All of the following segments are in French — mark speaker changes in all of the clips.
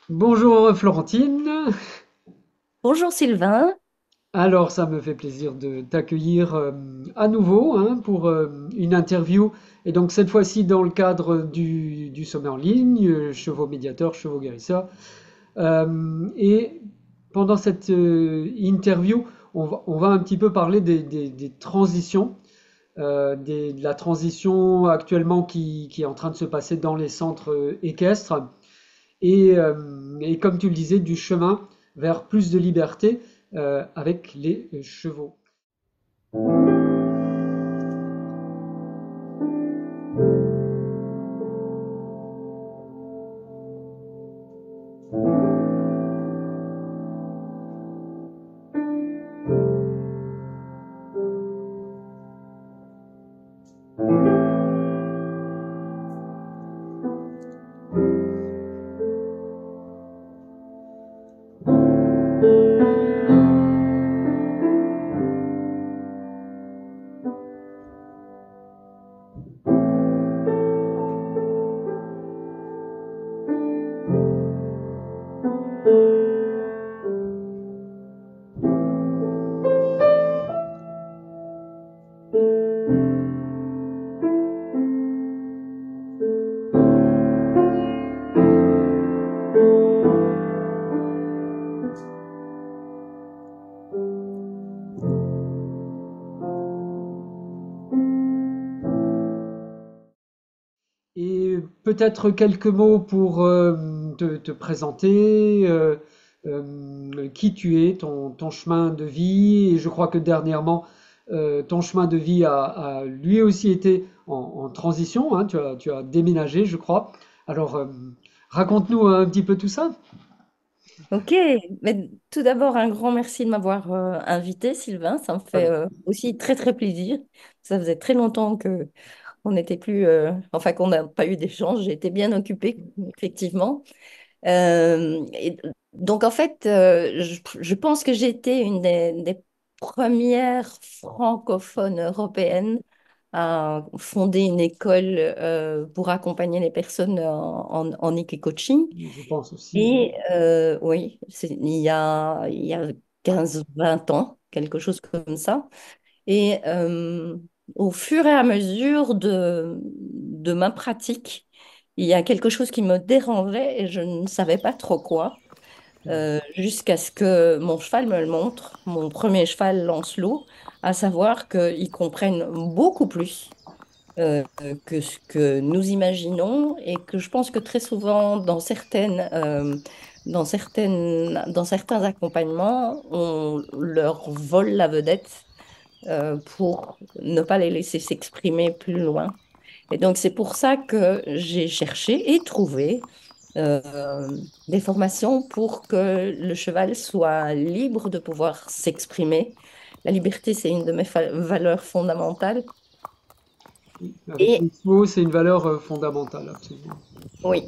Speaker 1: Bonjour Florentine.
Speaker 2: Bonjour Sylvain.
Speaker 1: Alors ça me fait plaisir de t'accueillir à nouveau hein, pour une interview et donc cette fois-ci dans le cadre du sommet en ligne, chevaux médiateurs, chevaux guérisseurs. Et pendant cette interview, on va un petit peu parler des transitions, de la transition actuellement qui est en train de se passer dans les centres équestres et comme tu le disais, du chemin vers plus de liberté avec les chevaux. Et peut-être quelques mots pour te présenter, qui tu es, ton chemin de vie. Et je crois que dernièrement, ton chemin de vie a lui aussi été en transition, hein. Tu as déménagé, je crois. Alors, raconte-nous un petit peu tout ça.
Speaker 2: Ok, mais tout d'abord un grand merci de m'avoir invité Sylvain. Ça me fait
Speaker 1: Avec
Speaker 2: aussi très très plaisir. Ça faisait très longtemps que on n'était plus, enfin qu'on n'a pas eu d'échange. J'ai été bien occupée effectivement. Et donc en fait, je pense que j'ai été une des premières francophones européennes à fonder une école pour accompagner les personnes en Ike coaching.
Speaker 1: je pense aussi, oui.
Speaker 2: Et oui, il y a 15 20 ans, quelque chose comme ça. Et au fur et à mesure de ma pratique, il y a quelque chose qui me dérangeait et je ne savais pas trop quoi, jusqu'à ce que mon cheval me le montre, mon premier cheval Lancelot, à savoir qu'il comprenne beaucoup plus que ce que nous imaginons et que je pense que très souvent dans certains accompagnements, on leur vole la vedette pour ne pas les laisser s'exprimer plus loin. Et donc c'est pour ça que j'ai cherché et trouvé des formations pour que le cheval soit libre de pouvoir s'exprimer. La liberté, c'est une de mes valeurs fondamentales.
Speaker 1: Avec
Speaker 2: Et
Speaker 1: les chevaux, c'est une valeur fondamentale, absolument.
Speaker 2: oui,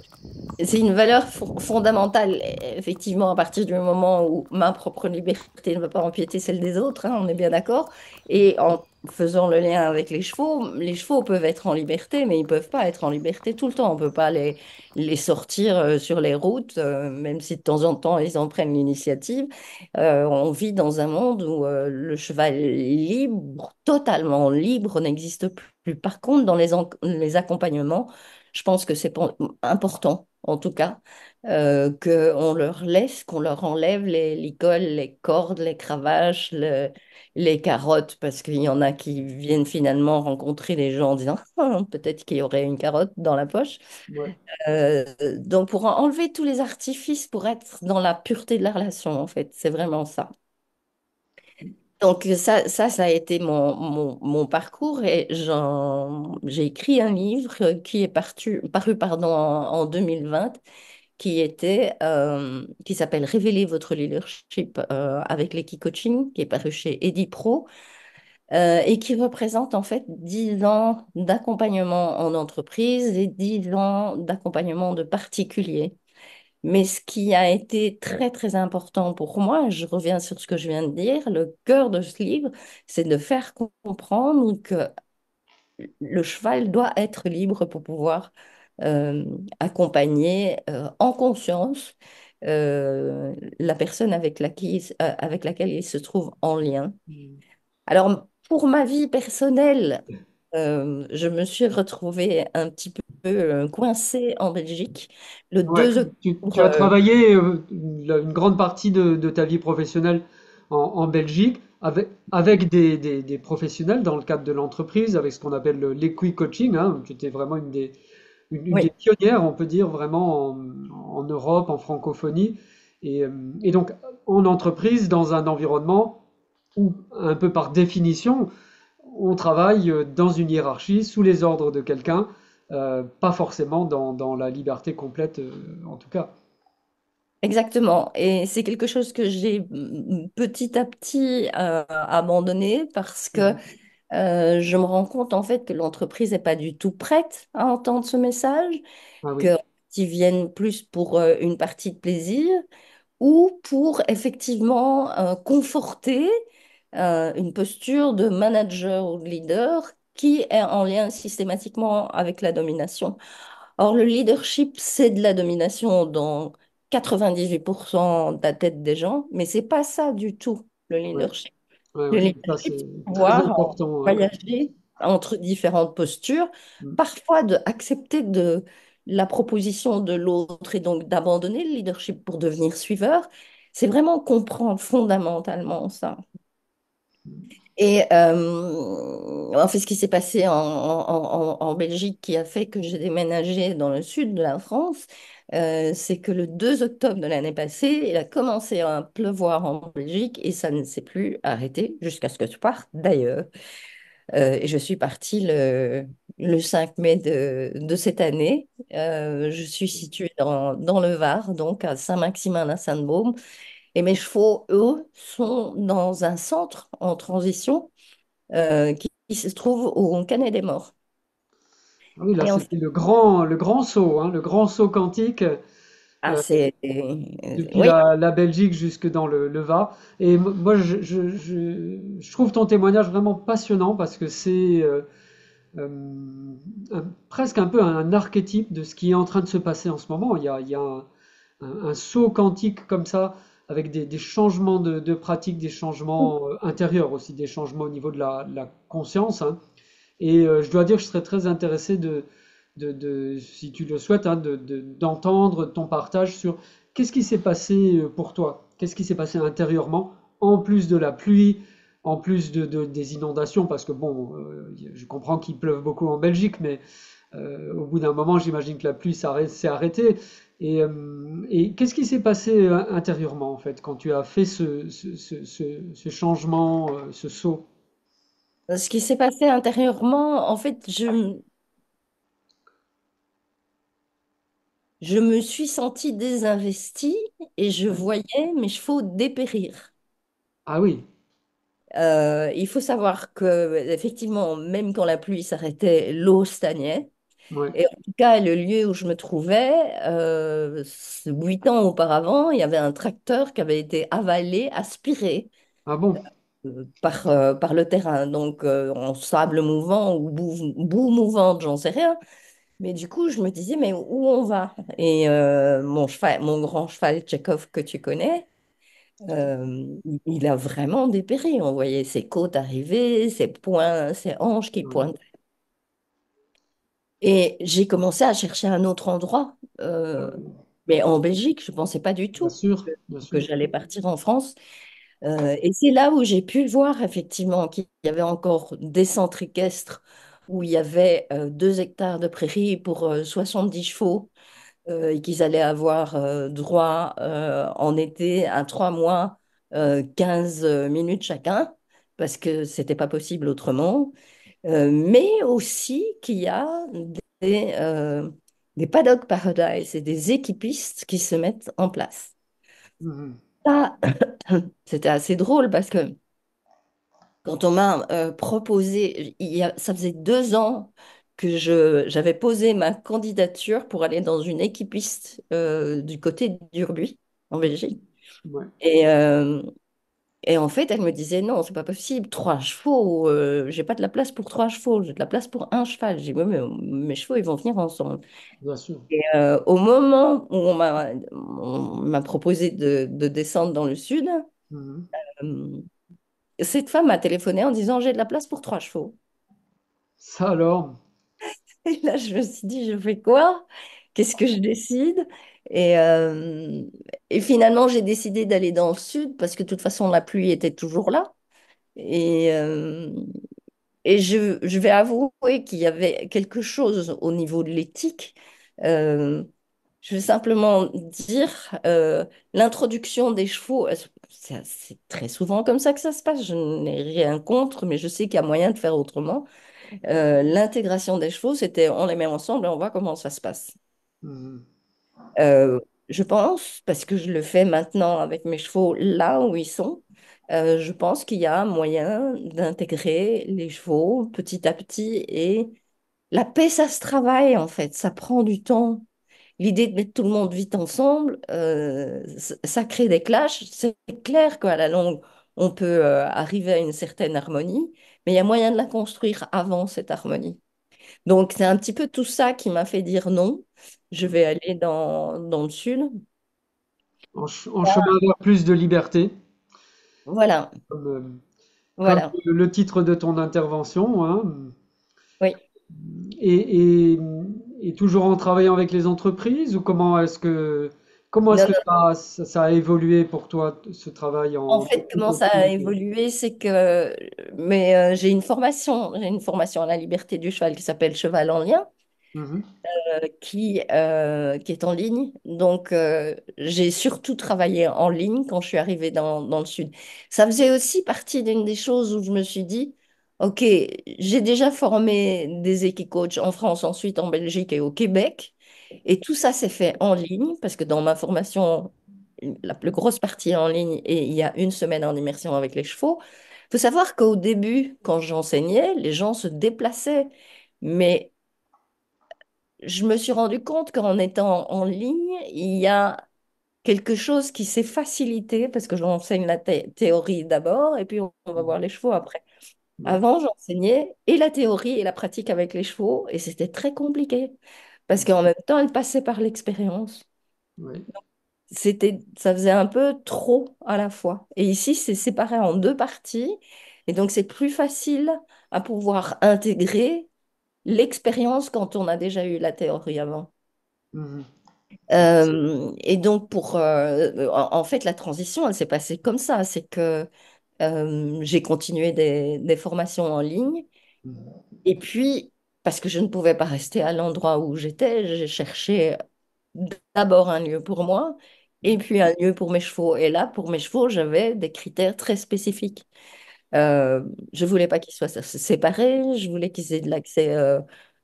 Speaker 2: c'est une valeur fondamentale, effectivement, à partir du moment où ma propre liberté ne va pas empiéter celle des autres, hein, on est bien d'accord. Et en faisant le lien avec les chevaux peuvent être en liberté, mais ils ne peuvent pas être en liberté tout le temps. On ne peut pas les sortir sur les routes, même si de temps en temps ils en prennent l'initiative. On vit dans un monde où le cheval libre, totalement libre, n'existe plus. Par contre, dans les accompagnements, je pense que c'est important, en tout cas, qu'on leur laisse, qu'on leur enlève les licoles, les cordes, les cravaches, les carottes, parce qu'il y en a qui viennent finalement rencontrer des gens en disant ah, peut-être qu'il y aurait une carotte dans la poche.
Speaker 1: Ouais.
Speaker 2: Donc, pour enlever tous les artifices pour être dans la pureté de la relation, en fait, c'est vraiment ça. Donc ça a été mon parcours et j'ai écrit un livre qui est paru pardon, en 2020 qui s'appelle Révéler votre leadership avec l'Equi-Coaching, qui est paru chez EdiPro et qui représente en fait 10 ans d'accompagnement en entreprise et 10 ans d'accompagnement de particuliers. Mais ce qui a été très, très important pour moi, je reviens sur ce que je viens de dire, le cœur de ce livre, c'est de faire comprendre que le cheval doit être libre pour pouvoir euh, accompagner en conscience. la personne avec laquelle il se trouve en lien.
Speaker 1: Mm.
Speaker 2: Alors, pour ma vie personnelle, je me suis retrouvée un petit peu coincée en Belgique le
Speaker 1: Ouais,
Speaker 2: 2
Speaker 1: tu
Speaker 2: octobre.
Speaker 1: as travaillé une grande partie de ta vie professionnelle en Belgique avec des professionnels dans le cadre de l'entreprise, avec ce qu'on appelle l'equi-coaching, hein. Tu étais vraiment une des
Speaker 2: Oui,
Speaker 1: pionnières, on peut dire, vraiment en Europe, en francophonie. Et donc, en entreprise, dans un environnement où, un peu par définition, on travaille dans une hiérarchie, sous les ordres de quelqu'un, pas forcément dans la liberté complète, en tout cas.
Speaker 2: exactement. Et c'est quelque chose que j'ai petit à petit abandonné parce que
Speaker 1: Mhm.
Speaker 2: je me rends compte en fait que l'entreprise n'est pas du tout prête à entendre ce message,
Speaker 1: Ah oui,
Speaker 2: qu'ils viennent plus pour une partie de plaisir ou pour effectivement conforter une posture de manager ou de leader qui est en lien systématiquement avec la domination. Or, le leadership, c'est de la domination dans 98% de la tête des gens, mais c'est pas ça du tout, le
Speaker 1: ouais,
Speaker 2: leadership.
Speaker 1: ouais,
Speaker 2: Le
Speaker 1: ouais. Ça,
Speaker 2: leadership,
Speaker 1: c'est
Speaker 2: c'est
Speaker 1: très
Speaker 2: pouvoir
Speaker 1: important, hein.
Speaker 2: voyager entre différentes postures,
Speaker 1: Mm.
Speaker 2: parfois de accepter de la proposition de l'autre et donc d'abandonner le leadership pour devenir suiveur. C'est vraiment comprendre fondamentalement ça. Et en fait, ce qui s'est passé en Belgique qui a fait que j'ai déménagé dans le sud de la France, c'est que le 2 octobre de l'année passée, il a commencé à pleuvoir en Belgique et ça ne s'est plus arrêté jusqu'à ce que je parte d'ailleurs. Et je suis partie le 5 mai de cette année. Je suis située dans le Var, donc à Saint-Maximin-la-Sainte-Baume. Et mes chevaux, eux, sont dans un centre en transition qui se trouve au Canet des Morts.
Speaker 1: Ah oui, là,
Speaker 2: Et en
Speaker 1: c'était
Speaker 2: fait,
Speaker 1: le grand saut, hein, le grand saut quantique.
Speaker 2: ah,
Speaker 1: euh,
Speaker 2: c'est...
Speaker 1: Depuis
Speaker 2: oui,
Speaker 1: la Belgique jusque dans le Var. Et moi, je trouve ton témoignage vraiment passionnant parce que c'est presque un peu un archétype de ce qui est en train de se passer en ce moment. Il y a un saut quantique comme ça, avec des changements de pratiques, des changements intérieurs aussi, des changements au niveau de la conscience, hein. Et je dois dire que je serais très intéressé si tu le souhaites, hein, d'entendre ton partage sur qu'est-ce qui s'est passé pour toi, qu'est-ce qui s'est passé intérieurement, en plus de la pluie, en plus des inondations, parce que bon, je comprends qu'il pleuve beaucoup en Belgique, mais au bout d'un moment, j'imagine que la pluie s'est arrêtée. Et qu'est-ce qui s'est passé intérieurement, en fait, quand tu as fait ce changement, ce saut?
Speaker 2: ce qui s'est passé intérieurement, en fait, je me suis sentie désinvestie et je
Speaker 1: Ouais.
Speaker 2: voyais mes chevaux dépérir.
Speaker 1: Ah oui,
Speaker 2: Il faut savoir que, effectivement, même quand la pluie s'arrêtait, l'eau stagnait.
Speaker 1: ouais.
Speaker 2: Et en tout cas, le lieu où je me trouvais, 8 ans auparavant, il y avait un tracteur qui avait été avalé, aspiré
Speaker 1: Ah bon?
Speaker 2: par le terrain. Donc, en sable mouvant ou boue mouvante, j'en sais rien. Mais du coup, je me disais, mais où on va? Et mon grand cheval Tchekhov que tu connais, il a vraiment dépéri. On voyait ses côtes arriver, ses poings, ses hanches qui
Speaker 1: Ouais.
Speaker 2: pointaient. Et j'ai commencé à chercher un autre endroit. Mais en Belgique, je ne pensais pas du
Speaker 1: Bien
Speaker 2: tout
Speaker 1: sûr, bien
Speaker 2: que
Speaker 1: sûr.
Speaker 2: j'allais partir en France. Et c'est là où j'ai pu voir effectivement qu'il y avait encore des centres équestres où il y avait 2 hectares de prairies pour 10 chevaux et qu'ils allaient avoir droit en été à 3 mois, 15 minutes chacun, parce que c'était pas possible autrement. Mais aussi qu'il y a des, euh, des paddock paradise et des équipistes qui se mettent en place.
Speaker 1: Mhm.
Speaker 2: Ça, c'était assez drôle parce que quand on m'a proposé, ça faisait 2 ans que j'avais posé ma candidature pour aller dans une équipiste du côté d'Urbuy, en Belgique.
Speaker 1: Ouais.
Speaker 2: Et, euh, Et en fait, elle me disait, non, c'est pas possible, 3 chevaux, j'ai pas de la place pour 3 chevaux, j'ai de la place pour un cheval. J'ai dit, oui, mais mes chevaux, ils vont venir ensemble.
Speaker 1: bien sûr.
Speaker 2: Et au moment où on m'a proposé de descendre dans le sud,
Speaker 1: Mhm.
Speaker 2: euh, cette femme m'a téléphoné en disant, j'ai de la place pour 3 chevaux.
Speaker 1: Ça alors,
Speaker 2: Et là, je me suis dit, je fais quoi? Qu'est-ce que je décide? Et, euh, et finalement, j'ai décidé d'aller dans le sud parce que de toute façon, la pluie était toujours là. Et, euh, et je vais avouer qu'il y avait quelque chose au niveau de l'éthique. Euh, je vais simplement dire, l'introduction des chevaux, c'est très souvent comme ça que ça se passe. Je n'ai rien contre, mais je sais qu'il y a moyen de faire autrement. L'intégration des chevaux, c'était on les met ensemble et on voit comment ça se passe.
Speaker 1: mhm.
Speaker 2: Euh, je pense, parce que je le fais maintenant avec mes chevaux là où ils sont, je pense qu'il y a moyen d'intégrer les chevaux petit à petit et la paix, ça se travaille en fait, ça prend du temps. L'idée de mettre tout le monde vite ensemble, ça crée des clashs. C'est clair qu'à la longue, on peut arriver à une certaine harmonie, mais il y a moyen de la construire avant cette harmonie. Donc, c'est un petit peu tout ça qui m'a fait dire non, je vais aller dans le sud.
Speaker 1: En chemin vers plus de liberté,
Speaker 2: Voilà,
Speaker 1: comme, comme
Speaker 2: voilà,
Speaker 1: le titre de ton intervention, hein.
Speaker 2: oui.
Speaker 1: Et, et- et toujours en travaillant avec les entreprises, ou comment est-ce
Speaker 2: Non,
Speaker 1: que
Speaker 2: non.
Speaker 1: ça a évolué pour toi, ce travail
Speaker 2: En
Speaker 1: en
Speaker 2: fait,
Speaker 1: toute
Speaker 2: comment ça a
Speaker 1: autorité?
Speaker 2: évolué, c'est que j'ai une formation à la liberté du cheval qui s'appelle Cheval en lien.
Speaker 1: Mhm,
Speaker 2: Qui est en ligne. Donc, j'ai surtout travaillé en ligne quand je suis arrivée dans le sud. Ça faisait aussi partie d'une des choses où je me suis dit, OK, j'ai déjà formé des équicoachs en France, ensuite en Belgique et au Québec. Et tout ça s'est fait en ligne parce que dans ma formation, la plus grosse partie est en ligne et il y a une semaine en immersion avec les chevaux. Il faut savoir qu'au début, quand j'enseignais, les gens se déplaçaient. Mais je me suis rendu compte qu'en étant en ligne, il y a quelque chose qui s'est facilité parce que j'enseigne la théorie d'abord et puis on va voir les chevaux après.
Speaker 1: ouais,
Speaker 2: Avant, j'enseignais et la théorie et la pratique avec les chevaux et c'était très compliqué parce qu'en même temps, elle passait par l'expérience.
Speaker 1: ouais.
Speaker 2: Ça faisait un peu trop à la fois. Et ici, c'est séparé en deux parties et donc c'est plus facile à pouvoir intégrer l'expérience quand on a déjà eu la théorie avant.
Speaker 1: Mhm,
Speaker 2: Et donc, en fait, la transition, elle s'est passée comme ça. C'est que j'ai continué des formations en ligne.
Speaker 1: mhm,
Speaker 2: Et puis, parce que je ne pouvais pas rester à l'endroit où j'étais, j'ai cherché d'abord un lieu pour moi et puis un lieu pour mes chevaux. Et là, pour mes chevaux, j'avais des critères très spécifiques. Euh, je voulais pas qu'ils soient séparés, je voulais qu'ils aient de l'accès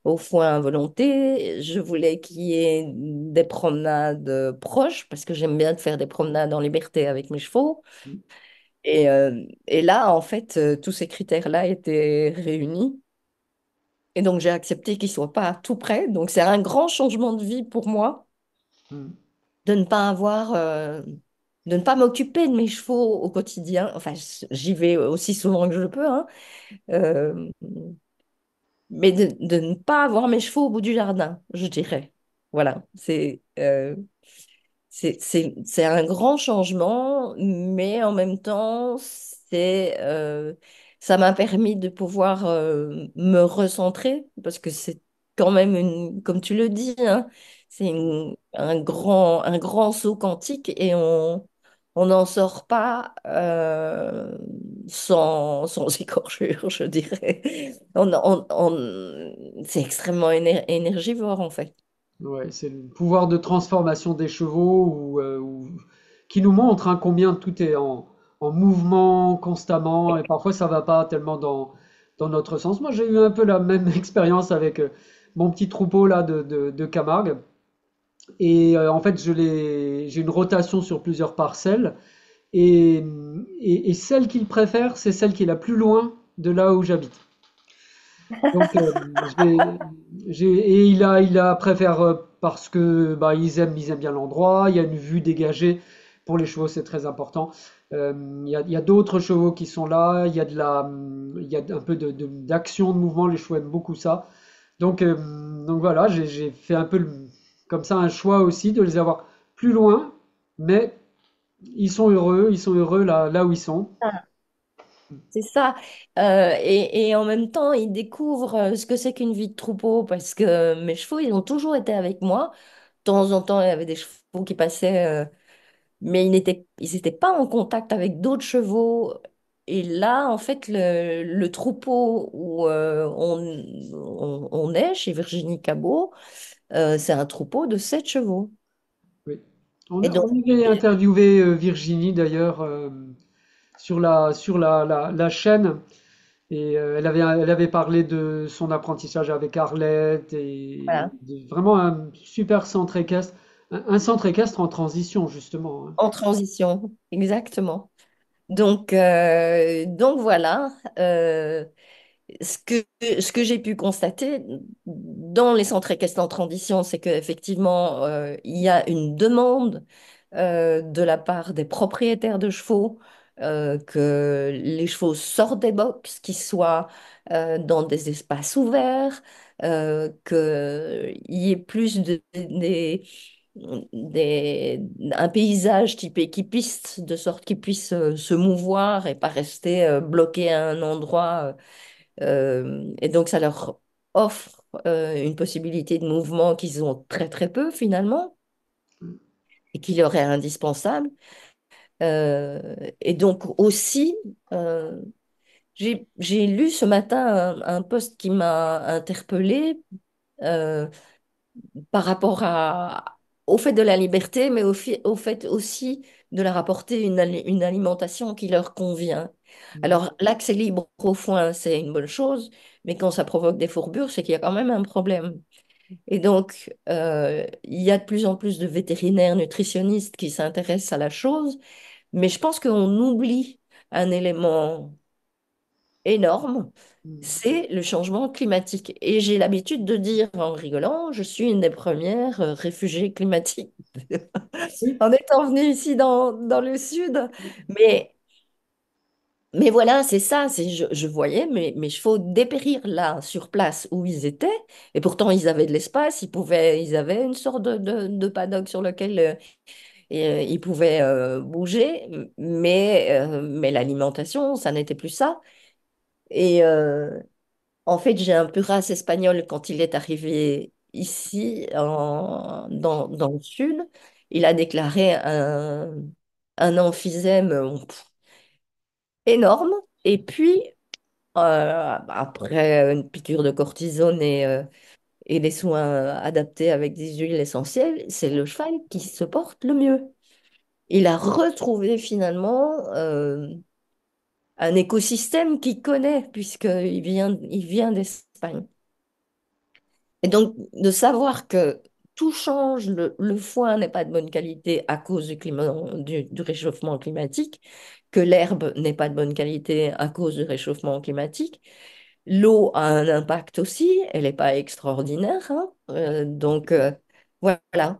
Speaker 2: aux foin à volonté, je voulais qu'il y ait des promenades proches, parce que j'aime bien de faire des promenades en liberté avec mes chevaux. Et là, en fait, tous ces critères-là étaient réunis. Et donc, j'ai accepté qu'ils ne soient pas tout près. Donc, c'est un grand changement de vie pour moi
Speaker 1: mhm.
Speaker 2: de ne pas avoir, de ne pas m'occuper de mes chevaux au quotidien. Enfin, j'y vais aussi souvent que je peux, hein. Euh, mais de ne pas avoir mes chevaux au bout du jardin, je dirais. Voilà, c'est un grand changement, mais en même temps, ça m'a permis de pouvoir me recentrer, parce que c'est quand même comme tu le dis, hein, c'est un grand saut quantique et on n'en sort pas sans écorchure, je dirais. C'est extrêmement énergivore, en fait.
Speaker 1: Ouais, c'est le pouvoir de transformation des chevaux qui nous montre, hein, combien tout est en mouvement constamment et parfois ça va pas tellement dans notre sens. Moi, j'ai eu un peu la même expérience avec mon petit troupeau là de Camargue. Et en fait, j'ai une rotation sur plusieurs parcelles. Et, et celle qu'il préfère, c'est celle qui est la plus loin de là où j'habite. Donc, et il a préfère parce que bah, ils aiment bien l'endroit. Il y a une vue dégagée. Pour les chevaux, c'est très important. Il y a d'autres chevaux qui sont là, il y a un peu d'action, de mouvement, les chevaux aiment beaucoup ça. Donc voilà, j'ai fait un peu comme ça un choix aussi de les avoir plus loin, mais ils sont heureux là où ils sont.
Speaker 2: C'est ça. Et en même temps, ils découvrent ce que c'est qu'une vie de troupeau parce que mes chevaux, ils ont toujours été avec moi. De temps en temps, il y avait des chevaux qui passaient, mais ils n'étaient pas en contact avec d'autres chevaux. Et là, en fait, le troupeau où on est, chez Virginie Cabot, c'est un troupeau de 7 chevaux.
Speaker 1: Oui.
Speaker 2: Et donc,
Speaker 1: On avait interviewé Virginie d'ailleurs sur la chaîne et elle avait parlé de son apprentissage avec Arlette et
Speaker 2: voilà,
Speaker 1: vraiment un super centre équestre, un centre équestre en transition justement, hein.
Speaker 2: en transition, exactement. Donc voilà. Ce que j'ai pu constater dans les centres équestres en transition, c'est qu'effectivement, il y a une demande de la part des propriétaires de chevaux que les chevaux sortent des box, qu'ils soient dans des espaces ouverts, qu'il y ait plus un paysage type équipiste, de sorte qu'ils puissent se mouvoir et pas rester bloqués à un endroit. Et donc, ça leur offre une possibilité de mouvement qu'ils ont très très peu finalement et qui leur est indispensable. Et donc aussi, euh, j'ai lu ce matin un post qui m'a interpellée euh, par rapport au fait de la liberté, mais au fait aussi de leur apporter une alimentation qui leur convient. Alors, l'accès libre au foin, c'est une bonne chose, mais quand ça provoque des fourbures, c'est qu'il y a quand même un problème. Et donc, il y a de plus en plus de vétérinaires nutritionnistes qui s'intéressent à la chose, mais je pense qu'on oublie un élément énorme, c'est le changement climatique. Et j'ai l'habitude de dire en rigolant, je suis une des premières réfugiées climatiques
Speaker 1: Oui.
Speaker 2: en étant venue ici dans le sud. Mais, mais voilà, c'est ça, je voyais mes chevaux dépérir là, sur place où ils étaient, et pourtant ils avaient de l'espace, ils avaient une sorte de paddock sur lequel ils pouvaient bouger, mais l'alimentation, ça n'était plus ça. Et, en fait, j'ai un peu race espagnol quand il est arrivé ici, dans le sud. Il a déclaré un emphysème énorme. Et puis, après une piqûre de cortisone et des soins adaptés avec des huiles essentielles, c'est le cheval qui se porte le mieux. Il a retrouvé finalement un écosystème qu'il connaît, il vient d'Espagne. Et donc, de savoir que tout change, le foin n'est pas de bonne qualité à cause du réchauffement climatique, que l'herbe n'est pas de bonne qualité à cause du réchauffement climatique. L'eau a un impact aussi, elle n'est pas extraordinaire, hein. Voilà,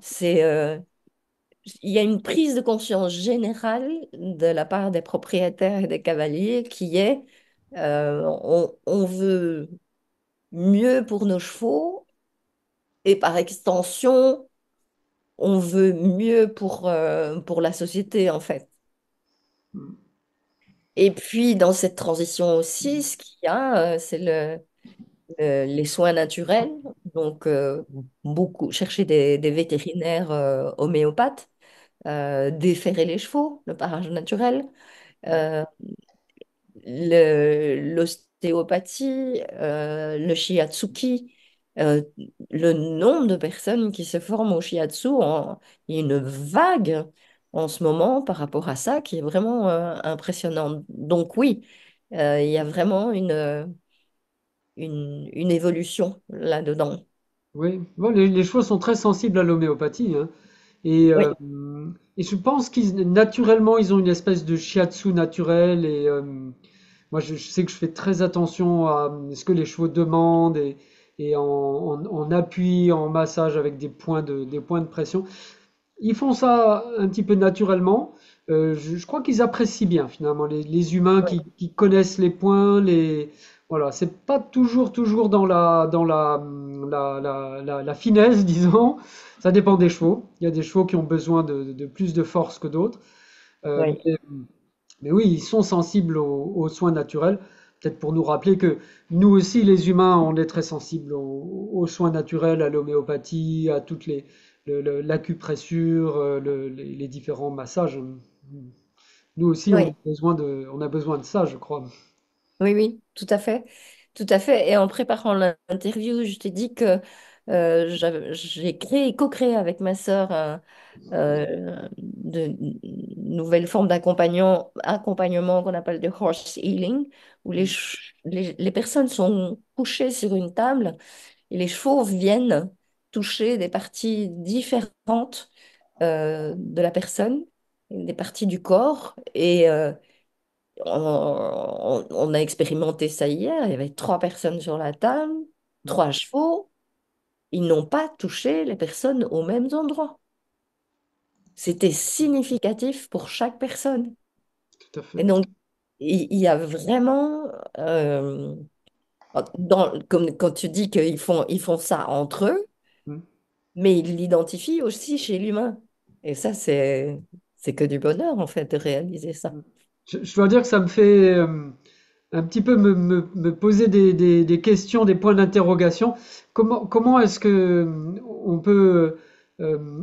Speaker 2: il y a une prise de conscience générale de la part des propriétaires et des cavaliers qui est on veut mieux pour nos chevaux et par extension, on veut mieux pour la société, en fait. Et puis, dans cette transition aussi, ce qu'il y a, c'est les soins naturels. Donc, beaucoup, chercher des vétérinaires homéopathes, déferrer les chevaux, le parage naturel. Euh, L'ostéopathie, le shiatsuki, euh, le nombre de personnes qui se forment au shiatsu, il y a une vague en ce moment par rapport à ça qui est vraiment impressionnante. Donc oui, il y a vraiment une évolution là-dedans.
Speaker 1: Oui, bon, les chevaux sont très sensibles à l'homéopathie, hein. Et,
Speaker 2: Oui,
Speaker 1: euh, et je pense qu'ils naturellement ils ont une espèce de shiatsu naturel et moi je sais que je fais très attention à ce que les chevaux demandent et en appui, en massage avec des points de pression. ils font ça un petit peu naturellement. Je crois qu'ils apprécient bien finalement les humains
Speaker 2: Oui,
Speaker 1: qui connaissent les points, voilà, c'est pas toujours dans la finesse, disons. Ça dépend des chevaux. Il y a des chevaux qui ont besoin de plus de force que d'autres. Euh,
Speaker 2: oui,
Speaker 1: mais, mais oui, ils sont sensibles aux soins naturels. Peut-être pour nous rappeler que nous aussi, les humains, on est très sensibles aux soins naturels, à l'homéopathie, à toutes l'acupressure, les différents massages. Nous aussi,
Speaker 2: oui,
Speaker 1: on a besoin de ça, je crois.
Speaker 2: oui, oui, tout à fait. Tout à fait. Et en préparant l'interview, je t'ai dit que j'ai co-créé avec ma sœur de nouvelles formes accompagnement qu'on appelle de horse healing, où les personnes sont couchées sur une table et les chevaux viennent toucher des parties différentes de la personne, des parties du corps. Et on a expérimenté ça hier. Il y avait 3 personnes sur la table, 3 chevaux. Ils n'ont pas touché les personnes aux mêmes endroits. C'était significatif pour chaque personne.
Speaker 1: Tout à
Speaker 2: Et
Speaker 1: fait.
Speaker 2: donc, il y a vraiment, comme quand tu dis ils font ça entre eux, mais ils l'identifient aussi chez l'humain. Et ça, c'est que du bonheur, en fait, de réaliser ça.
Speaker 1: Je dois dire que ça me fait un petit peu me poser des questions, des points d'interrogation. Comment est-ce que on peut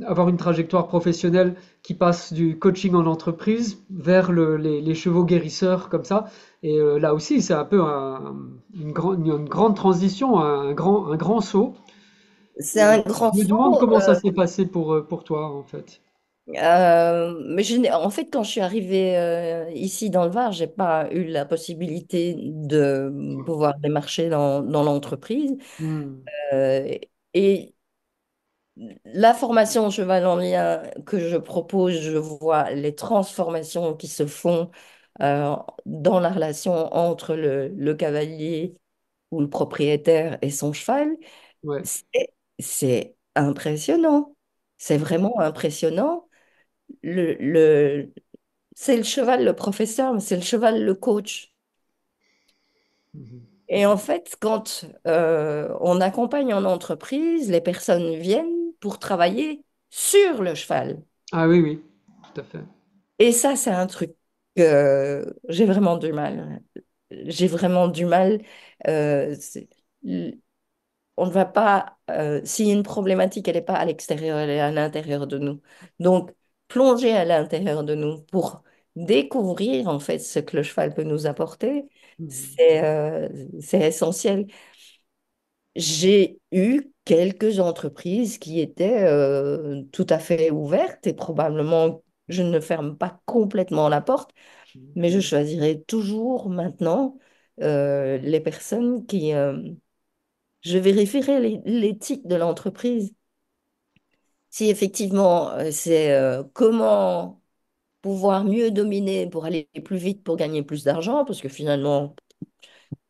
Speaker 1: avoir une trajectoire professionnelle qui passe du coaching en entreprise vers les chevaux guérisseurs comme ça? Et là aussi, c'est un peu une grande transition, un grand saut.
Speaker 2: C'est un grand
Speaker 1: Je me demande
Speaker 2: saut.
Speaker 1: comment ça s'est passé pour toi, en fait.
Speaker 2: Mais en fait, quand je suis arrivée ici dans le Var, j'ai pas eu la possibilité de pouvoir démarcher dans l'entreprise.
Speaker 1: Hmm.
Speaker 2: Euh, et la formation cheval en lien que je propose, je vois les transformations qui se font euh, dans la relation entre le cavalier ou le propriétaire et son cheval.
Speaker 1: Ouais.
Speaker 2: C'est impressionnant. C'est vraiment impressionnant. Le, c'est le cheval le professeur, mais c'est le cheval le coach.
Speaker 1: Mhm.
Speaker 2: Et en fait, quand on accompagne en entreprise, les personnes viennent pour travailler sur le cheval.
Speaker 1: Ah oui, oui, tout à fait.
Speaker 2: Et ça, c'est un truc que j'ai vraiment du mal. J'ai vraiment du mal. C'est- on ne va pas, s'il y a une problématique, elle n'est pas à l'extérieur, elle est à l'intérieur de nous. Donc, plonger à l'intérieur de nous pour découvrir en fait ce que le cheval peut nous apporter,
Speaker 1: Mhm.
Speaker 2: c'est essentiel. J'ai eu quelques entreprises qui étaient tout à fait ouvertes et probablement je ne ferme pas complètement la porte, mais je choisirai toujours maintenant les personnes je vérifierai l'éthique de l'entreprise. Si effectivement c'est comment pouvoir mieux dominer pour aller plus vite, pour gagner plus d'argent, parce que finalement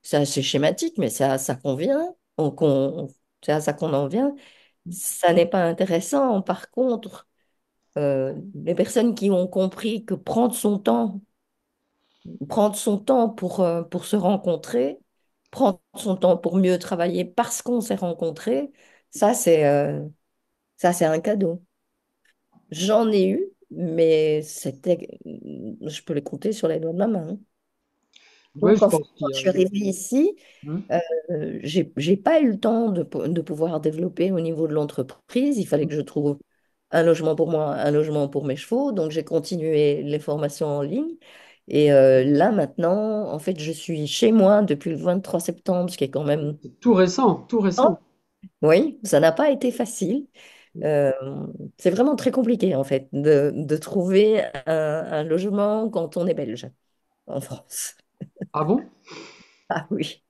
Speaker 2: c'est assez schématique, mais c'est à ça qu'on vient, c'est à ça qu'on en vient. Ça n'est pas intéressant. Par contre, les personnes qui ont compris que prendre son temps pour se rencontrer, prendre son temps pour mieux travailler parce qu'on s'est rencontrés, ça ça c'est un cadeau. J'en ai eu, mais je peux les compter sur les doigts de ma main, hein.
Speaker 1: Ouais,
Speaker 2: Donc
Speaker 1: je
Speaker 2: en fait,
Speaker 1: pense
Speaker 2: quand
Speaker 1: qu'il y
Speaker 2: je
Speaker 1: a.
Speaker 2: suis arrivée ici,
Speaker 1: Hmm.
Speaker 2: j'ai pas eu le temps de pouvoir développer au niveau de l'entreprise. Il fallait que je trouve un logement pour moi, un logement pour mes chevaux. Donc, j'ai continué les formations en ligne. Et là, maintenant, en fait, je suis chez moi depuis le 23 septembre, ce qui est quand même...
Speaker 1: C'est tout récent, tout récent.
Speaker 2: Oh, oui, ça n'a pas été facile. Euh, c'est vraiment très compliqué, en fait, de trouver un logement quand on est belge en France.
Speaker 1: Ah bon?
Speaker 2: Ah oui,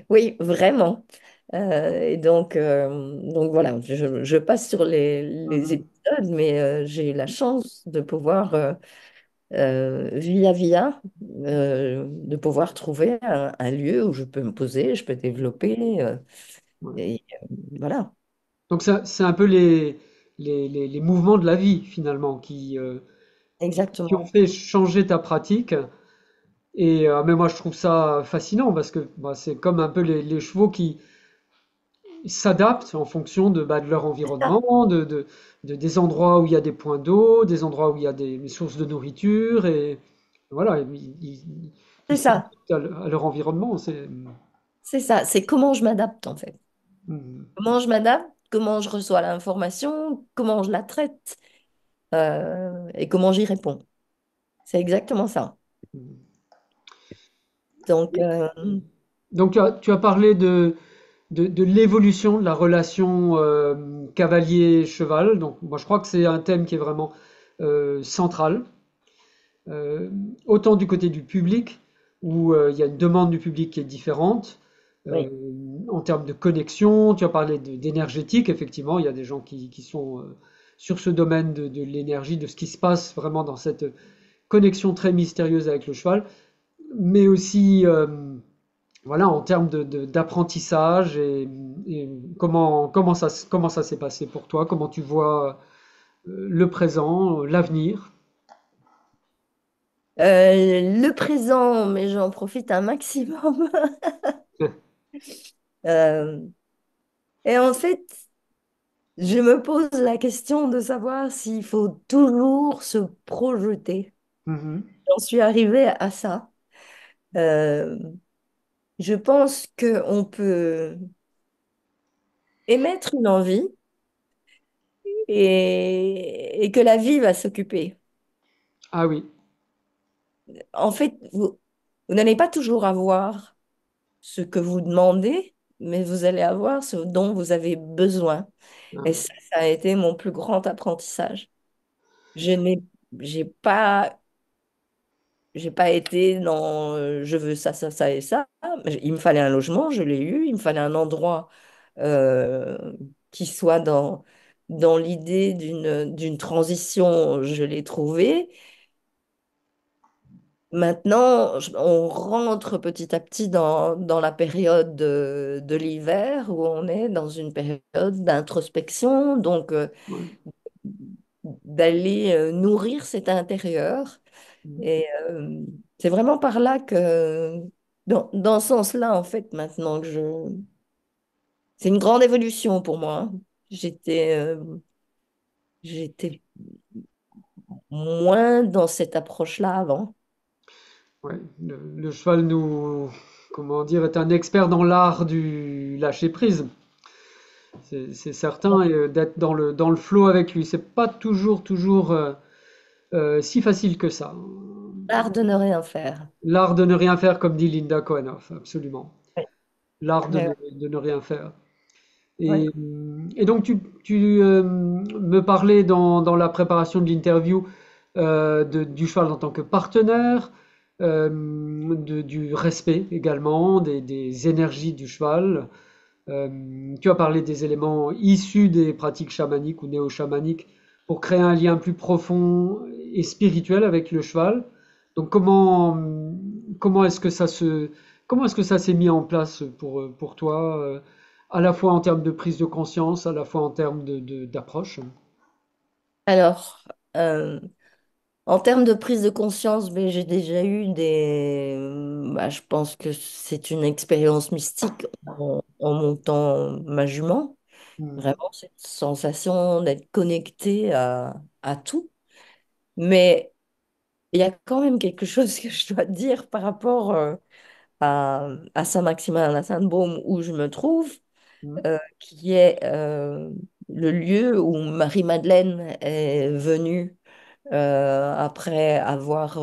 Speaker 2: oui, vraiment. Et donc voilà, je passe sur les
Speaker 1: Mhm.
Speaker 2: épisodes, mais j'ai eu la chance de pouvoir, via, de pouvoir trouver un lieu où je peux me poser, je peux développer.
Speaker 1: Ouais.
Speaker 2: Et voilà.
Speaker 1: Donc c'est un peu les mouvements de la vie finalement qui ont
Speaker 2: Exactement.
Speaker 1: fait changer ta pratique. Et mais moi je trouve ça fascinant parce que bah, c'est comme un peu les chevaux qui s'adaptent en fonction de leur
Speaker 2: Ah,
Speaker 1: environnement, des endroits où il y a des points d'eau, des endroits où il y a des sources de nourriture et voilà, ils
Speaker 2: c'est ça,
Speaker 1: s'adaptent à leur environnement.
Speaker 2: c'est ça. C'est comment je m'adapte en fait.
Speaker 1: Mhm.
Speaker 2: Comment je m'adapte, comment je reçois l'information, comment je la traite et comment j'y réponds. C'est exactement ça. Donc,
Speaker 1: Donc tu as parlé de l'évolution de la relation cavalier-cheval. Donc moi je crois que c'est un thème qui est vraiment central. Euh, Autant du côté du public, où il y a une demande du public qui est différente. Euh,
Speaker 2: oui.
Speaker 1: En termes de connexion, tu as parlé d'énergétique, effectivement, il y a des gens qui sont sur ce domaine de l'énergie, de ce qui se passe vraiment dans cette connexion très mystérieuse avec le cheval, mais aussi voilà, en termes d'apprentissage et comment ça s'est passé pour toi, comment tu vois le présent, l'avenir.
Speaker 2: Le présent, mais j'en profite un maximum. Euh, et en fait, je me pose la question de savoir s'il faut toujours se projeter.
Speaker 1: Mhm.
Speaker 2: J'en suis arrivée à ça. Euh, je pense qu'on peut émettre une envie et que la vie va s'occuper.
Speaker 1: Ah oui.
Speaker 2: En fait, vous n'allez pas toujours avoir ce que vous demandez, mais vous allez avoir ce dont vous avez besoin. Et
Speaker 1: Ah,
Speaker 2: ça a été mon plus grand apprentissage. Je n'ai, j'ai pas, j'ai pas été dans je veux ça, ça, ça et ça. Il me fallait un logement, je l'ai eu. Il me fallait un endroit euh, qui soit dans l'idée d'une transition, je l'ai trouvé. Maintenant, on rentre petit à petit dans la période de l'hiver où on est dans une période d'introspection, donc
Speaker 1: ouais.
Speaker 2: d'aller nourrir cet intérieur. Et c'est vraiment par là que, dans ce sens-là, en fait, maintenant que je... C'est une grande évolution pour moi, hein. J'étais moins dans cette approche-là avant.
Speaker 1: Ouais, le cheval comment dire, est un expert dans l'art du lâcher prise. C'est certain, et d'être dans le flow avec lui. C'est pas toujours si facile que ça.
Speaker 2: L'art de ne rien faire.
Speaker 1: L'art de ne rien faire, comme dit Linda Kohanov, absolument.
Speaker 2: Ouais,
Speaker 1: L'art
Speaker 2: ouais,
Speaker 1: de ne rien faire.
Speaker 2: ouais.
Speaker 1: Et donc tu me parlais dans la préparation de l'interview du cheval en tant que partenaire, du respect également, des énergies du cheval. Tu as parlé des éléments issus des pratiques chamaniques ou néo-chamaniques pour créer un lien plus profond et spirituel avec le cheval. Donc comment est-ce que comment est-ce que ça s'est mis en place pour toi, à la fois en termes de prise de conscience, à la fois en termes d'approche?
Speaker 2: Alors, euh, en termes de prise de conscience, ben, j'ai déjà eu bah, je pense que c'est une expérience mystique en montant ma jument.
Speaker 1: Hmm.
Speaker 2: Vraiment, cette sensation d'être connecté à tout. Mais il y a quand même quelque chose que je dois dire par rapport à Saint-Maximin, à Sainte-Baume, où je me trouve,
Speaker 1: Hmm.
Speaker 2: qui est le lieu où Marie-Madeleine est venue après avoir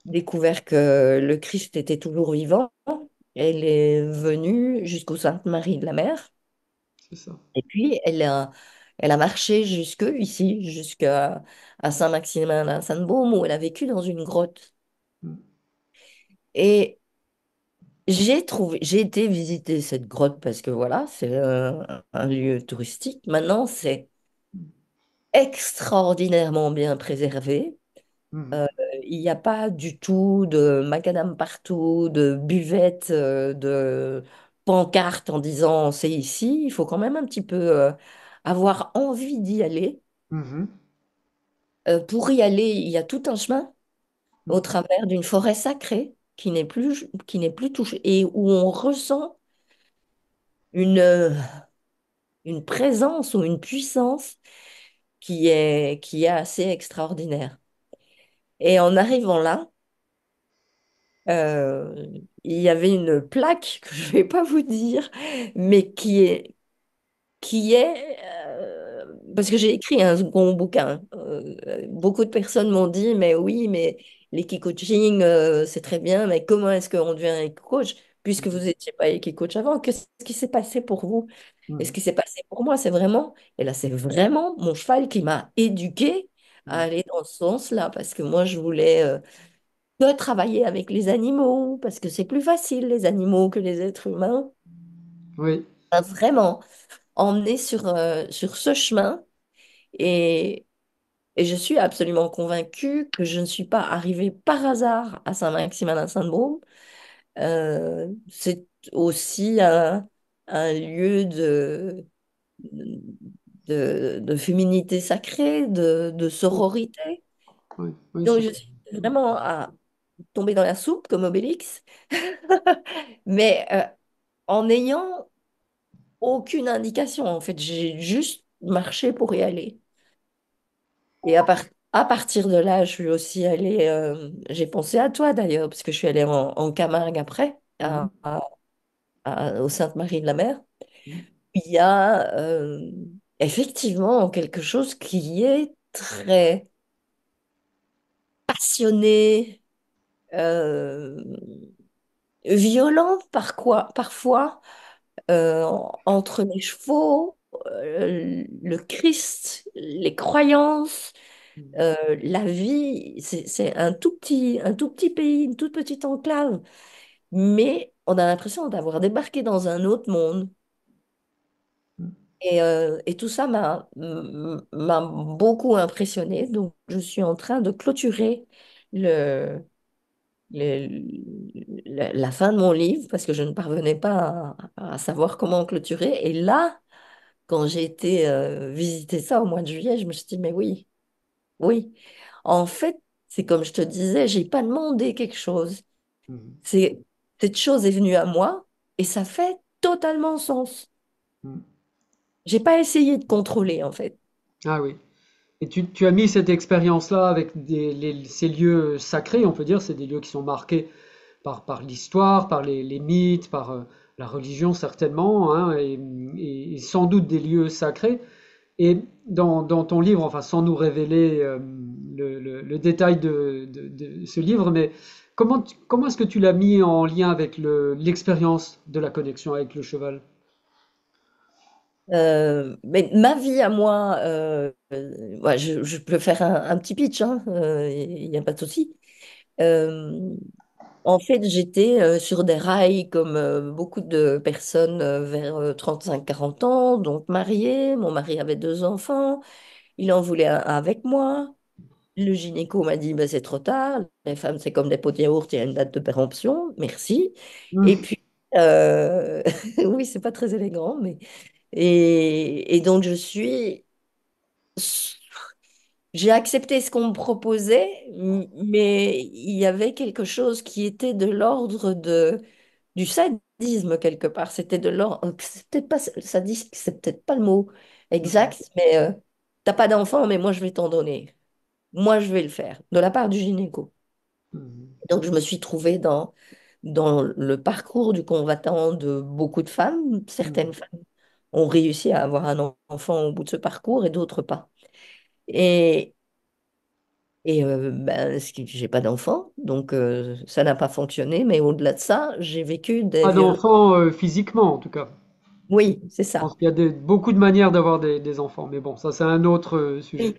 Speaker 2: découvert que le Christ était toujours vivant. Elle est venue jusqu'au Sainte-Marie de la Mer.
Speaker 1: C'est ça.
Speaker 2: Et puis, elle a marché jusque ici, jusqu'à à Saint-Maximin, à Sainte-Baume, où elle a vécu dans une grotte.
Speaker 1: Hmm.
Speaker 2: Et j'ai été visiter cette grotte parce que voilà, c'est un lieu touristique. Maintenant, c'est extraordinairement bien préservé.
Speaker 1: Hmm.
Speaker 2: Euh, il n'y a pas du tout de macadam partout, de buvettes, de pancartes en disant c'est ici. Il faut quand même un petit peu avoir envie d'y aller.
Speaker 1: Mhm.
Speaker 2: Pour y aller, il y a tout un chemin au
Speaker 1: Mhm.
Speaker 2: travers d'une forêt sacrée qui n'est plus touchée et où on ressent une, une présence ou une puissance qui est assez extraordinaire. Et en arrivant là, euh, il y avait une plaque que je ne vais pas vous dire, mais qui est parce que j'ai écrit un second bouquin. Beaucoup de personnes m'ont dit, mais oui, mais l'equi-coaching, c'est très bien, mais comment est-ce qu'on devient equi-coach puisque vous
Speaker 1: Mhm.
Speaker 2: n'étiez pas equi-coach avant? Qu'est-ce qui s'est passé pour vous? Et ce
Speaker 1: Mhm.
Speaker 2: qui s'est passé pour moi, c'est vraiment, et là, c'est vraiment mon cheval qui m'a éduqué à
Speaker 1: Mhm.
Speaker 2: aller dans ce sens-là, parce que moi, je voulais que travailler avec les animaux, parce que c'est plus facile, les animaux, que les êtres humains.
Speaker 1: Oui.
Speaker 2: Vraiment emmené sur ce chemin. Et, et je suis absolument convaincue que je ne suis pas arrivée par hasard à Saint-Maximin-la-Sainte-Baume. C'est aussi un lieu de féminité sacrée, de
Speaker 1: Oui.
Speaker 2: sororité.
Speaker 1: Oui. Oui,
Speaker 2: Donc
Speaker 1: c'est
Speaker 2: je suis vraiment tombée dans la soupe comme Obélix, mais en n'ayant aucune indication. En fait, j'ai juste marché pour y aller. Et à partir de là, je suis aussi allée, j'ai pensé à toi d'ailleurs, parce que je suis allée en Camargue après,
Speaker 1: Mhm.
Speaker 2: au Sainte-Marie-de-la-Mer.
Speaker 1: Mhm.
Speaker 2: Il y a effectivement quelque chose qui est très passionné, euh, violent parfois, entre les chevaux, le Christ, les croyances. La vie, c'est un tout petit pays, une toute petite enclave, mais on a l'impression d'avoir débarqué dans un autre monde. Et tout ça m'a beaucoup impressionnée. Donc, je suis en train de clôturer le, la fin de mon livre parce que je ne parvenais pas à savoir comment clôturer. Et là, quand j'ai été visiter ça au mois de juillet, je me suis dit, mais oui. Oui, en fait, c'est comme je te disais, j'ai pas demandé quelque chose.
Speaker 1: Mhm.
Speaker 2: C'est Cette chose est venue à moi et ça fait totalement sens.
Speaker 1: Mhm.
Speaker 2: J'ai pas essayé de contrôler en fait.
Speaker 1: Ah oui. Et tu as mis cette expérience-là avec ces lieux sacrés, on peut dire, c'est des lieux qui sont marqués par l'histoire, par les mythes, par la religion certainement, hein, et sans doute des lieux sacrés. Et dans ton livre, enfin sans nous révéler le détail de ce livre, mais comment est-ce que tu l'as mis en lien avec l'expérience de la connexion avec le cheval?
Speaker 2: Mais ma vie à moi, ouais, je peux faire un petit pitch, hein, il n'y a pas de souci. Euh, En fait, j'étais sur des rails comme beaucoup de personnes vers 35-40 ans, donc mariée. Mon mari avait deux enfants. Il en voulait un avec moi. Le gynéco m'a dit, bah, c'est trop tard. Les femmes, c'est comme des pots de yaourt, il y a une date de péremption. Merci. Et
Speaker 1: Hmm.
Speaker 2: puis, oui, c'est pas très élégant, mais. Et donc, j'ai accepté ce qu'on me proposait, mais il y avait quelque chose qui était de l'ordre du sadisme quelque part. C'était de l'ordre, c'est peut-être pas sadisme, c'est peut-être pas le mot
Speaker 1: Mhm.
Speaker 2: exact, mais t'as pas d'enfant, mais moi je vais t'en donner. Moi je vais le faire, de la part du gynéco.
Speaker 1: Mhm.
Speaker 2: Donc je me suis trouvée dans le parcours du combattant de beaucoup de femmes.
Speaker 1: Mhm.
Speaker 2: Certaines femmes ont réussi à avoir un enfant au bout de ce parcours et d'autres pas. Et ben, j'ai pas d'enfant, donc ça n'a pas fonctionné. Mais au-delà de ça, j'ai vécu des
Speaker 1: Pas
Speaker 2: violences.
Speaker 1: d'enfants physiquement en tout cas.
Speaker 2: Oui, c'est
Speaker 1: Je pense
Speaker 2: ça.
Speaker 1: qu'il y a beaucoup de manières d'avoir des enfants, mais bon, ça c'est un autre sujet.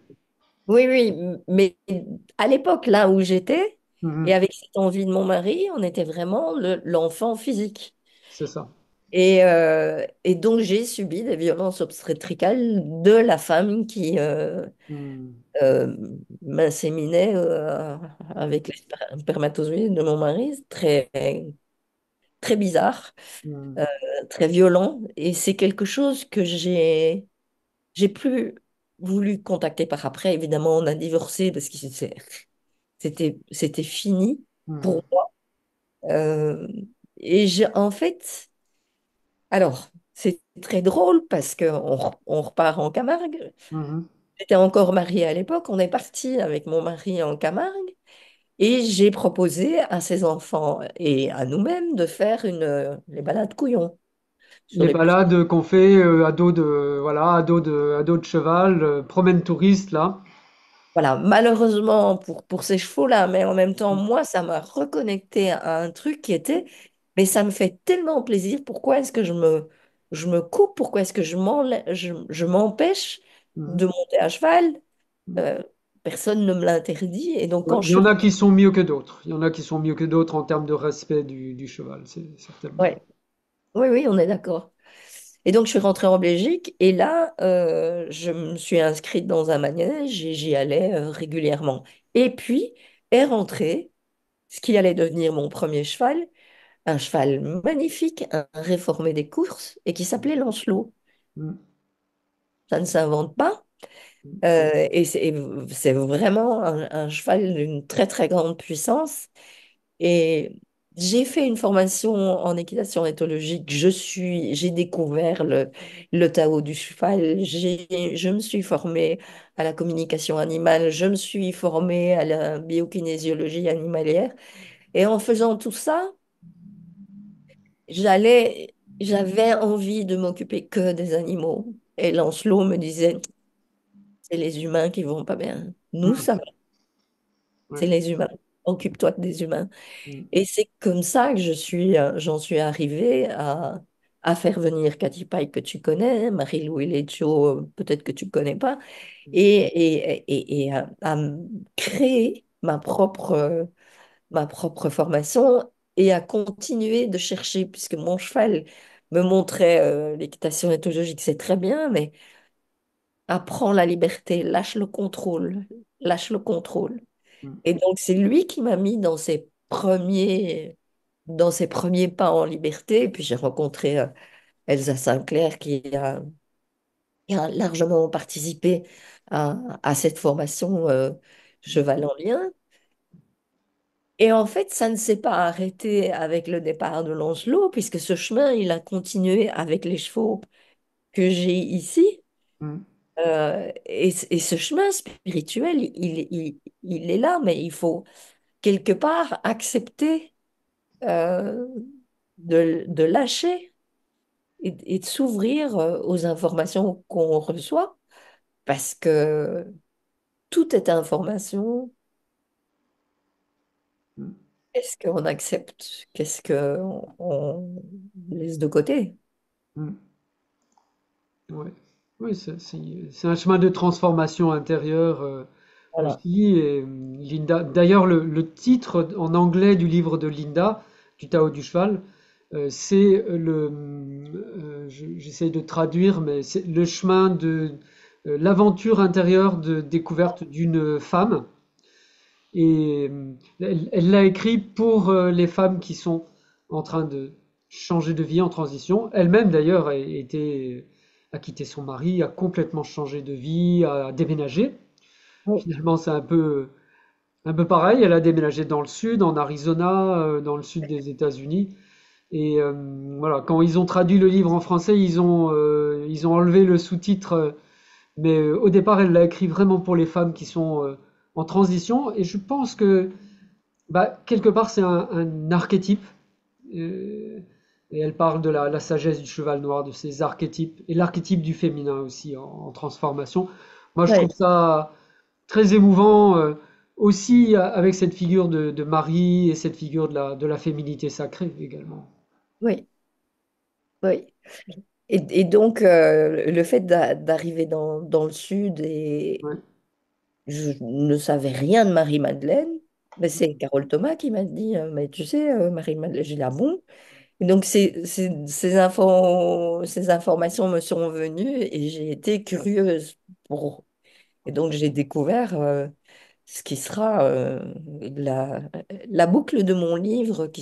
Speaker 2: Oui, oui, oui. Mais à l'époque, là où j'étais, et
Speaker 1: Mhm.
Speaker 2: avec cette envie de mon mari, on était vraiment l'enfant physique.
Speaker 1: C'est ça.
Speaker 2: Et donc, j'ai subi des violences obstétricales de la femme qui
Speaker 1: Mhm.
Speaker 2: euh, m'inséminait avec les spermatozoïdes de mon mari. C'est très bizarre.
Speaker 1: Mhm.
Speaker 2: euh, Très violent. Et c'est quelque chose que j'ai plus voulu contacter par après. Évidemment, on a divorcé parce que c'était fini
Speaker 1: Mhm.
Speaker 2: pour moi. Euh, et en fait, alors, c'est très drôle parce on repart en Camargue.
Speaker 1: Mhm.
Speaker 2: J'étais encore mariée à l'époque. On est parti avec mon mari en Camargue et j'ai proposé à ses enfants et à nous-mêmes de faire les balades couillons sur
Speaker 1: Les
Speaker 2: les pistes.
Speaker 1: balades qu'on fait à dos de, voilà, à dos de cheval, promène touriste là.
Speaker 2: Voilà, malheureusement pour ces chevaux-là, mais en même temps, moi, ça m'a reconnecté à un truc qui était, mais ça me fait tellement plaisir, pourquoi est-ce que je me coupe, pourquoi est-ce que je m'empêche de
Speaker 1: Mhm.
Speaker 2: monter à cheval? Euh, Personne ne me l'interdit, et donc
Speaker 1: Ouais,
Speaker 2: quand
Speaker 1: il
Speaker 2: je
Speaker 1: y
Speaker 2: suis
Speaker 1: en a
Speaker 2: rentrée,
Speaker 1: qui sont mieux que d'autres. Il y en a qui sont mieux que d'autres en termes de respect du cheval, c'est certainement.
Speaker 2: ouais, oui, oui, on est d'accord. Et donc, je suis rentrée en Belgique et là, je me suis inscrite dans un manège et j'y allais régulièrement. Et puis est rentré ce qui allait devenir mon premier cheval, un cheval magnifique, un réformé des courses et qui s'appelait Lancelot.
Speaker 1: Mhm.
Speaker 2: Ça ne s'invente pas. Et c'est vraiment un cheval d'une très très grande puissance. Et j'ai fait une formation en équitation éthologique. J'ai découvert le Tao du cheval. Je me suis formée à la communication animale. Je me suis formée à la biokinésiologie animalière. Et en faisant tout ça, j'avais envie de m'occuper que des animaux. Et Lancelot me disait, c'est les humains qui vont pas bien. Nous,
Speaker 1: Mhm.
Speaker 2: ça va, c'est
Speaker 1: Ouais.
Speaker 2: les humains. Occupe-toi des humains.
Speaker 1: Mhm.
Speaker 2: Et c'est comme ça que j'en suis arrivée à faire venir Cathy Pike que tu connais, Marie-Lou Leggio, peut-être que tu connais pas, et à créer ma propre formation et à continuer de chercher, puisque mon cheval me montrait l'équitation éthologique, c'est très bien, mais apprends la liberté, lâche le contrôle, lâche le contrôle.
Speaker 1: Mhm.
Speaker 2: Et donc, c'est lui qui m'a mis dans ses premiers pas en liberté. Et puis, j'ai rencontré Elsa Sinclair qui a largement participé à cette formation Cheval en lien. Et en fait, ça ne s'est pas arrêté avec le départ de Lancelot, puisque ce chemin, il a continué avec les chevaux que j'ai ici.
Speaker 1: Mhm.
Speaker 2: Et ce chemin spirituel, il est là, mais il faut quelque part accepter euh, de lâcher et de s'ouvrir aux informations qu'on reçoit, parce que tout est information.
Speaker 1: Mhm.
Speaker 2: Qu'est-ce qu'on accepte? Qu'est-ce qu'on laisse de côté?
Speaker 1: Mhm. Ouais. Oui, c'est un chemin de transformation intérieure
Speaker 2: Voilà.
Speaker 1: aussi. Et Linda, d'ailleurs, le titre en anglais du livre de Linda, du Tao du cheval, c'est j'essaie de traduire, mais c'est le chemin de l'aventure intérieure de découverte d'une femme. Et elle l'a écrit pour les femmes qui sont en train de changer de vie en transition. Elle-même d'ailleurs a quitté son mari, a complètement changé de vie, a déménagé.
Speaker 2: Oui,
Speaker 1: Finalement, c'est un peu pareil. Elle a déménagé dans le sud, en Arizona, dans le sud des États-Unis. Et voilà, quand ils ont traduit le livre en français, ils ont enlevé le sous-titre. Mais au départ, elle l'a écrit vraiment pour les femmes qui sont en transition. Et je pense que bah, quelque part, c'est un archétype. euh, et elle parle de la sagesse du cheval noir, de ces archétypes, et l'archétype du féminin aussi en transformation. Moi, je trouve
Speaker 2: oui,
Speaker 1: ça très émouvant, aussi avec cette figure de Marie et cette figure de la féminité sacrée également.
Speaker 2: oui, oui. Et donc, le fait d'arriver dans le sud, et
Speaker 1: Ouais.
Speaker 2: je ne savais rien de Marie-Madeleine, mais c'est Carole Thomas qui m'a dit, mais tu sais, Marie-Madeleine, j'ai dit, ah bon? Et donc, ces informations me sont venues et j'ai été curieuse pour. Et donc, j'ai découvert ce qui sera la boucle de mon livre qui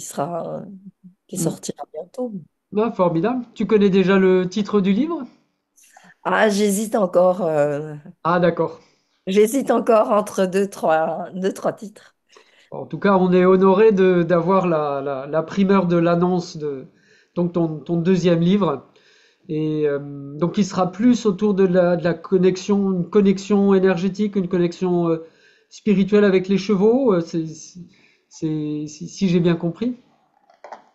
Speaker 1: Mm.
Speaker 2: sortira bientôt.
Speaker 1: Ah, formidable. Tu connais déjà le titre du livre?
Speaker 2: Ah,
Speaker 1: Ah, d'accord.
Speaker 2: j'hésite encore entre deux, trois titres.
Speaker 1: En tout cas, on est honoré d'avoir la primeur de l'annonce de donc ton deuxième livre. Et donc, il sera plus autour de la connexion, une connexion énergétique, une connexion spirituelle avec les chevaux. Si j'ai bien compris.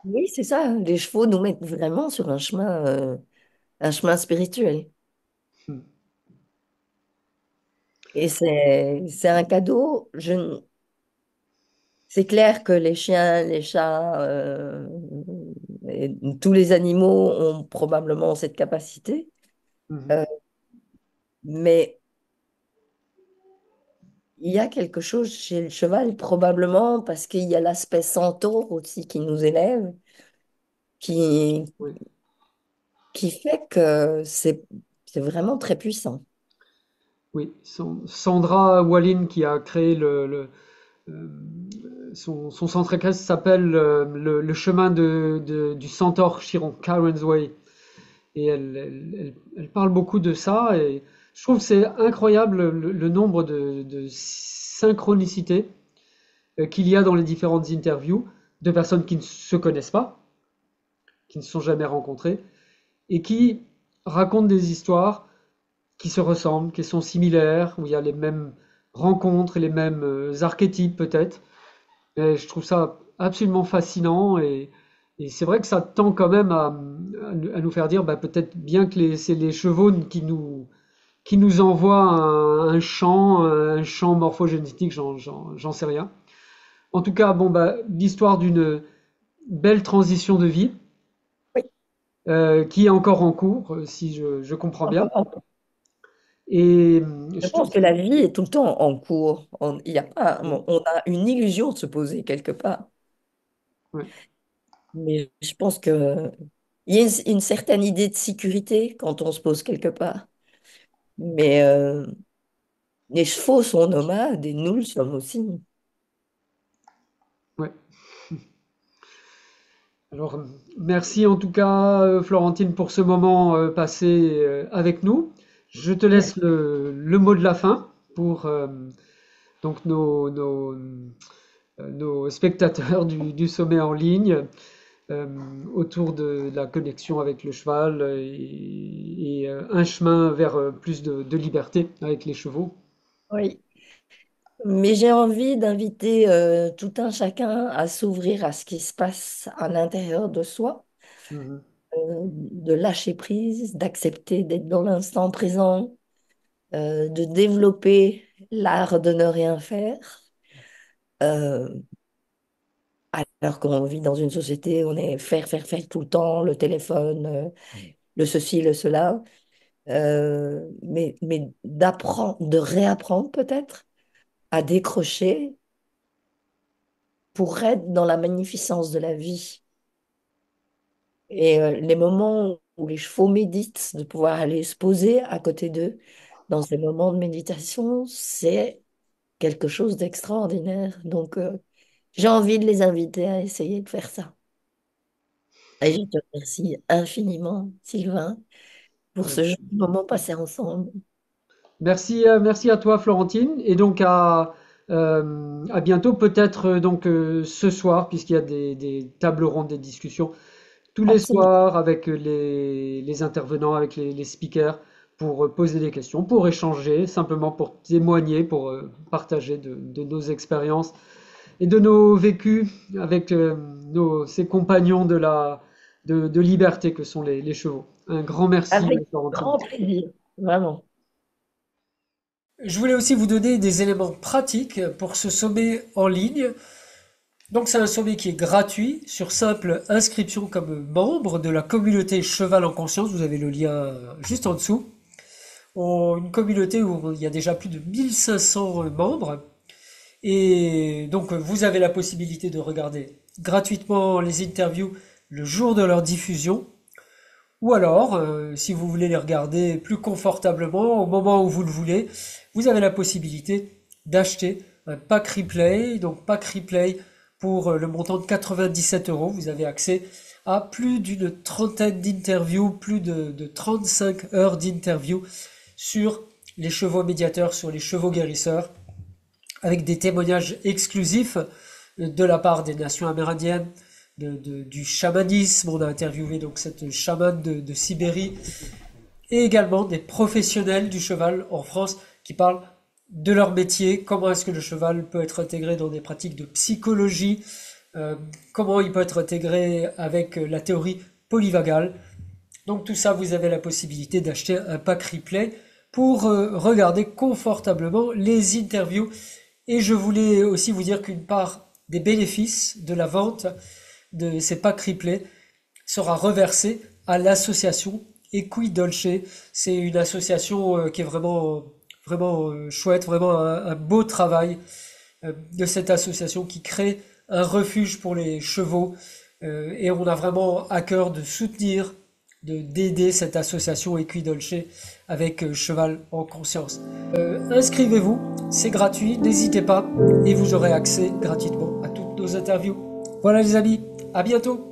Speaker 2: Oui, c'est ça. Les chevaux nous mettent vraiment sur un chemin spirituel.
Speaker 1: Hmm.
Speaker 2: Et c'est un cadeau. C'est clair que les chiens, les chats, et tous les animaux ont probablement cette capacité.
Speaker 1: Mhm.
Speaker 2: Euh, mais il y a quelque chose chez le cheval, probablement parce qu'il y a l'aspect centaure aussi qui nous élève, qui,
Speaker 1: Oui,
Speaker 2: qui fait que c'est vraiment très puissant.
Speaker 1: oui. Sandra Wallin qui a créé euh, son centre équestre s'appelle le chemin du centaure Chiron, Karen's Way. Et elle parle beaucoup de ça. Et je trouve que c'est incroyable le nombre de synchronicités qu'il y a dans les différentes interviews de personnes qui ne se connaissent pas, qui ne se sont jamais rencontrées, et qui racontent des histoires qui se ressemblent, qui sont similaires, où il y a les mêmes rencontres, les mêmes archétypes peut-être. Et je trouve ça absolument fascinant et c'est vrai que ça tend quand même à nous faire dire bah, peut-être bien que c'est les chevaux qui nous envoient un champ morphogénétique, j'en sais rien. En tout cas, bon, bah, l'histoire d'une belle transition de vie
Speaker 2: Oui,
Speaker 1: qui est encore en cours, si je comprends bien.
Speaker 2: encore.
Speaker 1: Et
Speaker 2: Je pense que la vie est tout le temps en cours. Il y a pas, on a une illusion de se poser quelque part.
Speaker 1: ouais,
Speaker 2: Mais je pense que il y a une certaine idée de sécurité quand on se pose quelque part. Mais les chevaux sont nomades et nous le sommes aussi.
Speaker 1: ouais. Alors, merci en tout cas, Florentine, pour ce moment passé avec nous. Je te laisse
Speaker 2: Merci.
Speaker 1: le mot de la fin pour donc nos spectateurs du sommet en ligne euh, autour de la connexion avec le cheval et un chemin vers plus de liberté avec les chevaux.
Speaker 2: Oui. Mais j'ai envie d'inviter tout un chacun à s'ouvrir à ce qui se passe à l'intérieur de soi,
Speaker 1: Mhm.
Speaker 2: de lâcher prise, d'accepter d'être dans l'instant présent, de développer l'art de ne rien faire. Euh, Alors qu'on vit dans une société où on est faire, faire, faire tout le temps, le téléphone, le ceci, le cela. Mais d'apprendre, de réapprendre peut-être à décrocher pour être dans la magnificence de la vie. Et les moments où les chevaux méditent, de pouvoir aller se poser à côté d'eux dans ces moments de méditation, c'est quelque chose d'extraordinaire. Donc, j'ai envie de les inviter à essayer de faire ça. Et je te remercie infiniment, Sylvain, pour ce joli moment passé ensemble.
Speaker 1: Merci, merci à toi, Florentine. Et donc à bientôt, peut-être donc ce soir, puisqu'il y a des tables rondes, des discussions tous les
Speaker 2: Absolument.
Speaker 1: soirs avec les intervenants, avec les speakers, pour poser des questions, pour échanger, simplement pour témoigner, pour partager de nos expériences et de nos vécus avec ces compagnons de liberté que sont les chevaux. Un grand merci,
Speaker 2: Avec
Speaker 1: Florentine.
Speaker 2: grand plaisir, vraiment.
Speaker 1: Je voulais aussi vous donner des éléments pratiques pour ce sommet en ligne. Donc c'est un sommet qui est gratuit sur simple inscription comme membre de la communauté Cheval en Conscience. Vous avez le lien juste en dessous. Une communauté où il y a déjà plus de 1500 membres. Et donc vous avez la possibilité de regarder gratuitement les interviews le jour de leur diffusion. Ou alors, si vous voulez les regarder plus confortablement, au moment où vous le voulez, vous avez la possibilité d'acheter un pack replay. Donc pack replay pour le montant de 97 euros. Vous avez accès à plus d'une trentaine d'interviews, plus de 35 heures d'interviews sur les chevaux médiateurs, sur les chevaux guérisseurs, avec des témoignages exclusifs de la part des nations amérindiennes, du chamanisme. On a interviewé donc cette chamane de Sibérie, et également des professionnels du cheval en France qui parlent de leur métier, comment est-ce que le cheval peut être intégré dans des pratiques de psychologie, comment il peut être intégré avec la théorie polyvagale. Donc tout ça, vous avez la possibilité d'acheter un pack replay pour regarder confortablement les interviews. Et je voulais aussi vous dire qu'une part des bénéfices de la vente de ces packs replay sera reversée à l'association Equidolce. C'est une association qui est vraiment chouette, vraiment un beau travail de cette association qui crée un refuge pour les chevaux. Et on a vraiment à cœur de soutenir, d'aider cette association Equidolce avec Cheval en Conscience. Inscrivez-vous, c'est gratuit, n'hésitez pas, et vous aurez accès gratuitement à toutes nos interviews. Voilà les amis, à bientôt.